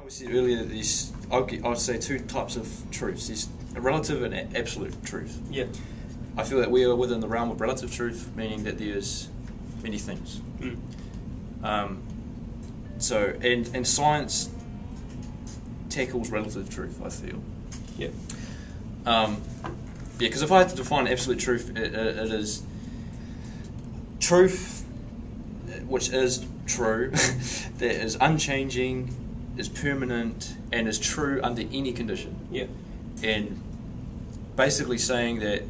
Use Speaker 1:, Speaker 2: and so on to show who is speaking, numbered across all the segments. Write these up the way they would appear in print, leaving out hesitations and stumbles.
Speaker 1: we said earlier, there's, I would say, two types of truths. There's a relative and absolute truth.
Speaker 2: Yeah.
Speaker 1: I feel that we are within the realm of relative truth, meaning that there's many things. So, and science tackles relative truth, I feel.
Speaker 2: Yeah.
Speaker 1: Because if I had to define absolute truth, it is truth, which is true, that is unchanging, is permanent, and is true under any condition.
Speaker 2: Yeah.
Speaker 1: And basically saying that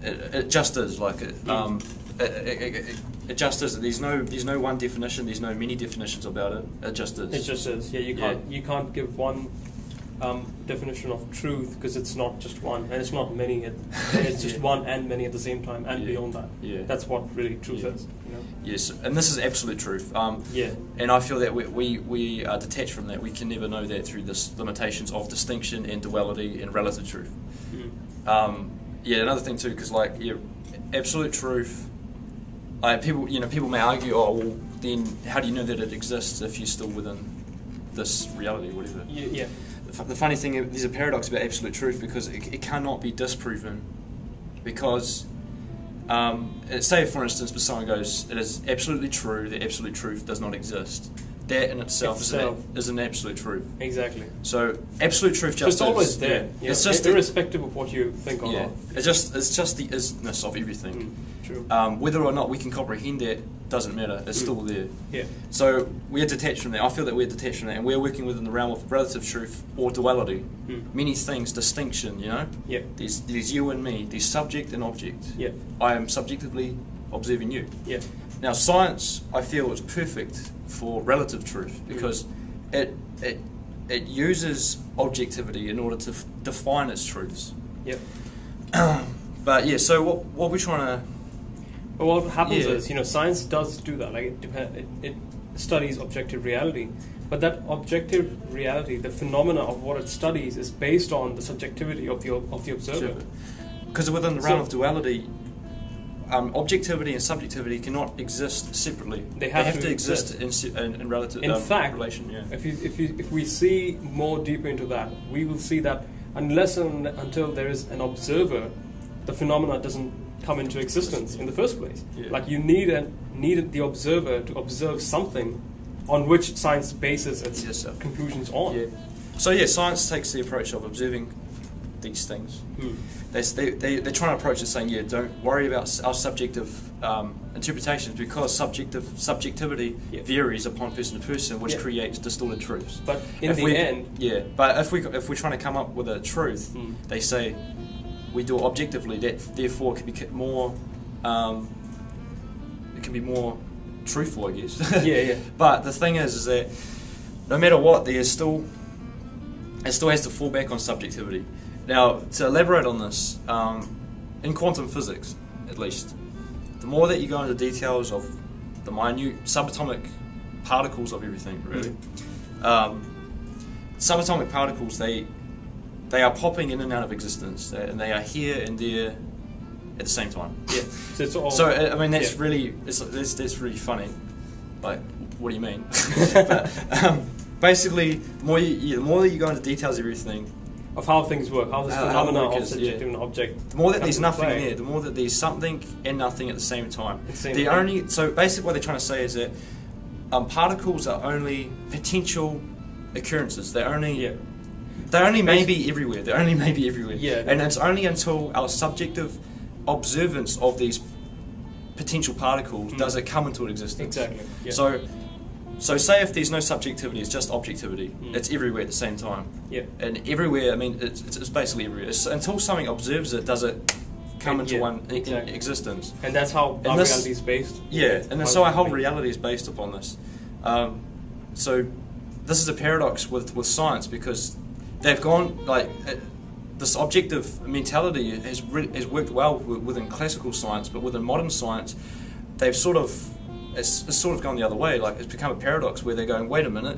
Speaker 1: it just is, like it just is. There's no one definition. There's no many definitions about it. It just is.
Speaker 2: It just is. Yeah. You can't give one definition of truth because it's not just one and it's not many. It's just one and many at the same time and beyond that. Yeah. That's what really truth is. You know?
Speaker 1: Yes, and this is absolute truth.
Speaker 2: Yeah.
Speaker 1: And I feel that we are detached from that. We can never know that through the limitations of distinction and duality and relative truth. Yeah, another thing too, because absolute truth. People may argue, oh well, then how do you know that it exists if you're still within this reality, or whatever?
Speaker 2: Yeah.
Speaker 1: The funny thing is, there's a paradox about absolute truth because it cannot be disproven. Because, say for instance, if someone goes, it is absolutely true that absolute truth does not exist. That in itself is an absolute truth.
Speaker 2: Exactly.
Speaker 1: So absolute truth just
Speaker 2: it's always there. Yeah.
Speaker 1: It's just
Speaker 2: irrespective of what you think or not.
Speaker 1: It's just the isness of everything.
Speaker 2: True.
Speaker 1: Whether or not we can comprehend that doesn't matter. It's still there.
Speaker 2: Yeah.
Speaker 1: So we're detached from that. I feel that we're detached from that, and we're working within the realm of relative truth or duality. Many things, distinction. You know.
Speaker 2: Yeah.
Speaker 1: There's you and me. There's subject and object.
Speaker 2: Yeah.
Speaker 1: I am subjectively observing you.
Speaker 2: Yeah.
Speaker 1: Now science, I feel, is perfect for relative truth because it uses objectivity in order to define its truths.
Speaker 2: Yeah.
Speaker 1: But yeah, so what we're trying to.
Speaker 2: But what happens is, science does do that. Like it studies objective reality, but that objective reality, the phenomena of what it studies, is based on the subjectivity of the observer.
Speaker 1: Because within the realm of duality, objectivity and subjectivity cannot exist separately. They have to exist in relative.
Speaker 2: In fact,
Speaker 1: relation. Yeah.
Speaker 2: If we see more deeper into that, we will see that unless and until there is an observer, the phenomena doesn't come into existence in the first place. Yeah. Like you needed the observer to observe something on which science bases its conclusions on. Yeah.
Speaker 1: So science takes the approach of observing these things. They're trying to approach it saying, don't worry about our subjective interpretations because subjectivity varies upon person to person, which creates distorted truths.
Speaker 2: But in the end,
Speaker 1: but if we're trying to come up with a truth, they say we do it objectively. That therefore can be more. It can be more truthful, I guess.
Speaker 2: Yeah.
Speaker 1: But the thing is that no matter what, it still has to fall back on subjectivity. Now, to elaborate on this, in quantum physics, at least, the more that you go into details of the minute subatomic particles of everything, really, subatomic particles, they are popping in and out of existence, and they are here and there at the same time. Yeah.
Speaker 2: So it's all.
Speaker 1: So I mean, that's really that's really funny. Like, what do you mean? But, basically, the more that you go into details of everything.
Speaker 2: Of how things work, how this phenomena of subjective and object.
Speaker 1: The more that there's nothing there, the more that there's something and nothing at the same time. So basically, what they're trying to say is that particles are only potential occurrences. They're only maybe everywhere. They're only maybe everywhere.
Speaker 2: Yeah.
Speaker 1: And it's only until our subjective observance of these potential particles does it come into existence.
Speaker 2: Exactly. Yeah.
Speaker 1: So say if there's no subjectivity, it's just objectivity. It's everywhere at the same time.
Speaker 2: Yeah. And
Speaker 1: everywhere, I mean, it's basically everywhere. Until something observes it, does it come into existence.
Speaker 2: And that's how our reality is based.
Speaker 1: Yeah, and so our whole reality is based upon this. So this is a paradox with science because they've gone, this objective mentality has worked well within classical science, but within modern science, they've it's sort of gone the other way. Like, it's become a paradox where they're going, wait a minute,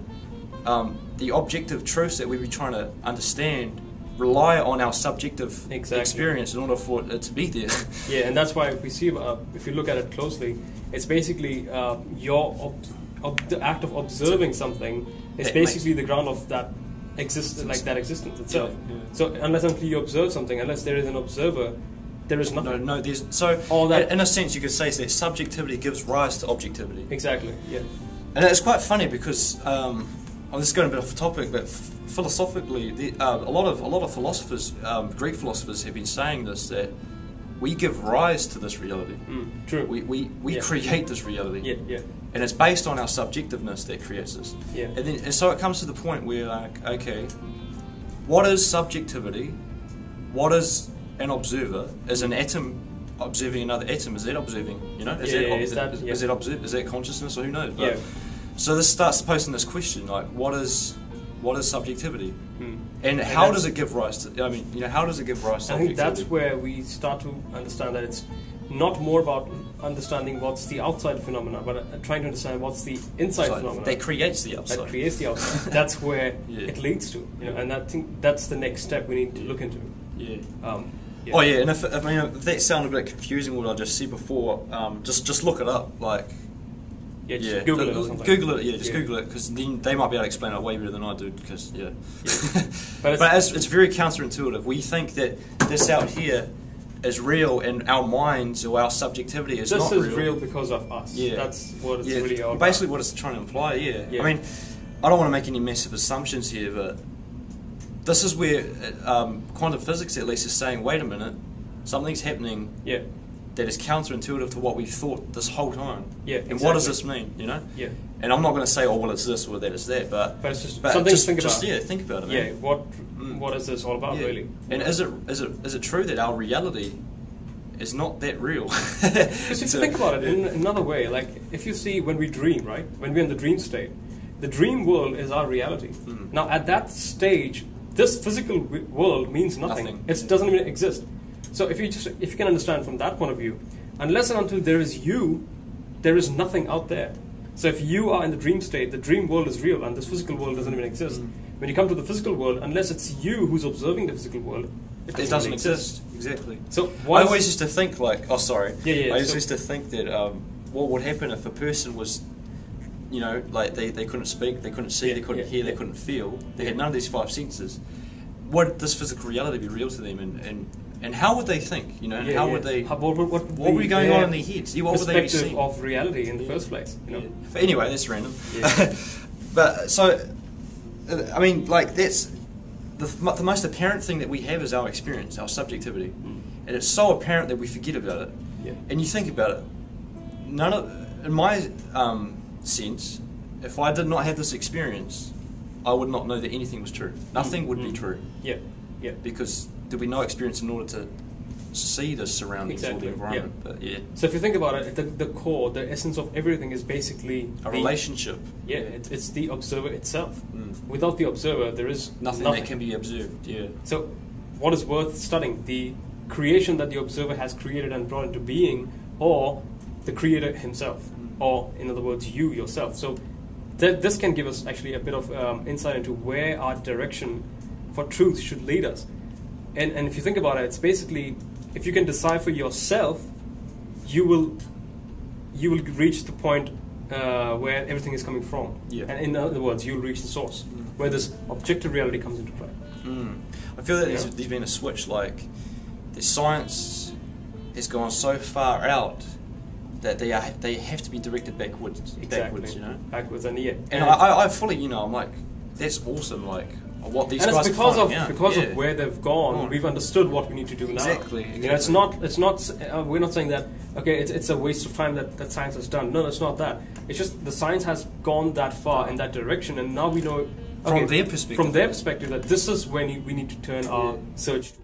Speaker 1: the objective truths that we've been trying to understand rely on our subjective experience in order for it to be there. Yeah,
Speaker 2: and that's why if you look at it closely, it's basically your the act of observing something is basically the ground of that existence itself.
Speaker 1: Yeah.
Speaker 2: So unless until you observe something, unless there is an observer, there is nothing.
Speaker 1: No, there's so all that. In a sense, you could say that subjectivity gives rise to objectivity.
Speaker 2: Exactly. Yeah.
Speaker 1: And it's quite funny because I'm just going a bit off topic, but philosophically, a lot of philosophers, Greek philosophers, have been saying this, that we give rise to this reality.
Speaker 2: True.
Speaker 1: We create this reality.
Speaker 2: Yeah. Yeah.
Speaker 1: And it's based on our subjectiveness that creates this.
Speaker 2: Yeah.
Speaker 1: And so it comes to the point where, like, okay, what is subjectivity? What is an observer? Is an atom observing another atom? Is that observing? You know? Is that consciousness, or who knows? But, so this starts posing this question, like, what is subjectivity? And how does it give rise to? I mean, how does it give rise to?
Speaker 2: I think that's where we start to understand that it's not more about understanding what's the outside phenomena, but trying to understand what's the inside phenomena.
Speaker 1: That creates the outside.
Speaker 2: That creates the outside. That's where it leads to. And I think that's the next step we need to look into.
Speaker 1: Yeah. Oh yeah, and if that sounded a bit confusing what I just said before, just look it up, like.
Speaker 2: Just Google it or something.
Speaker 1: Google it, just Google it, because then they might be able to explain it way better than I do, because,
Speaker 2: But
Speaker 1: it's very counterintuitive. We think that this out here is real, and our minds or our subjectivity is not real.
Speaker 2: This is real because of us. Yeah. That's what it's really all about.
Speaker 1: Basically what it's trying to imply, I mean, I don't want to make any massive assumptions here, but this is where quantum physics at least is saying, wait a minute, something's happening that is counterintuitive to what we thought this whole time.
Speaker 2: Yeah,
Speaker 1: and what does this mean, Yeah. And I'm not going to say, oh, well, it's this or that it's that, but
Speaker 2: it's just something to think about.
Speaker 1: Think about it.
Speaker 2: Yeah, what is this all about, really?
Speaker 1: And is it true that our reality is not that real?
Speaker 2: Because if you think about it in another way, like if you see when we dream, right? When we're in the dream state, the dream world is our reality. Now, at that stage, this physical world means nothing. It doesn't even exist. So if you can understand from that point of view, unless and until there is you, there is nothing out there. So if you are in the dream state, the dream world is real, and this physical world doesn't even exist. When you come to the physical world, unless it's you who's observing the physical world, it doesn't exist.
Speaker 1: Exactly.
Speaker 2: So
Speaker 1: I always used to think like, I used to think that what would happen if a person was, like they couldn't speak, they couldn't see, they couldn't hear, they couldn't feel, they had none of these five senses. Would this physical reality be real to them, and how would they think? How would they? What would be going on in their heads? What would they be seeing?
Speaker 2: Of reality in the first place.
Speaker 1: But anyway, that's random. But so, I mean, like that's the most apparent thing that we have is our experience, our subjectivity, and it's so apparent that we forget about it. And you think about it. In my sense, if I did not have this experience, I would not know that anything was true. Nothing would be true.
Speaker 2: Yeah.
Speaker 1: Because there'd be no experience in order to see the surroundings or the environment. But
Speaker 2: so if you think about it, the core, the essence of everything is basically
Speaker 1: a relationship.
Speaker 2: Yeah, it's the observer itself. Without the observer, there is
Speaker 1: nothing that can be observed. Yeah.
Speaker 2: So, what is worth studying? The creation that the observer has created and brought into being, or the creator himself, or in other words, you yourself. So, this can give us actually a bit of insight into where our direction for truth should lead us. And if you think about it, it's basically, if you can decipher yourself, you will reach the point where everything is coming from. And in other words, you'll reach the source, where this objective reality comes into play.
Speaker 1: I feel that there's been a switch, like the science has gone so far out that they have to be directed backwards,
Speaker 2: backwards, and
Speaker 1: I fully, I'm like, that's awesome, like what these guys
Speaker 2: are because of where they've gone. We've understood what we need to do now.
Speaker 1: Exactly.
Speaker 2: It's not. We're not saying that. Okay, it's a waste of time that science has done. No, it's not that. It's just the science has gone that far in that direction, and now we know
Speaker 1: from their perspective
Speaker 2: that this is when we need to turn our search to.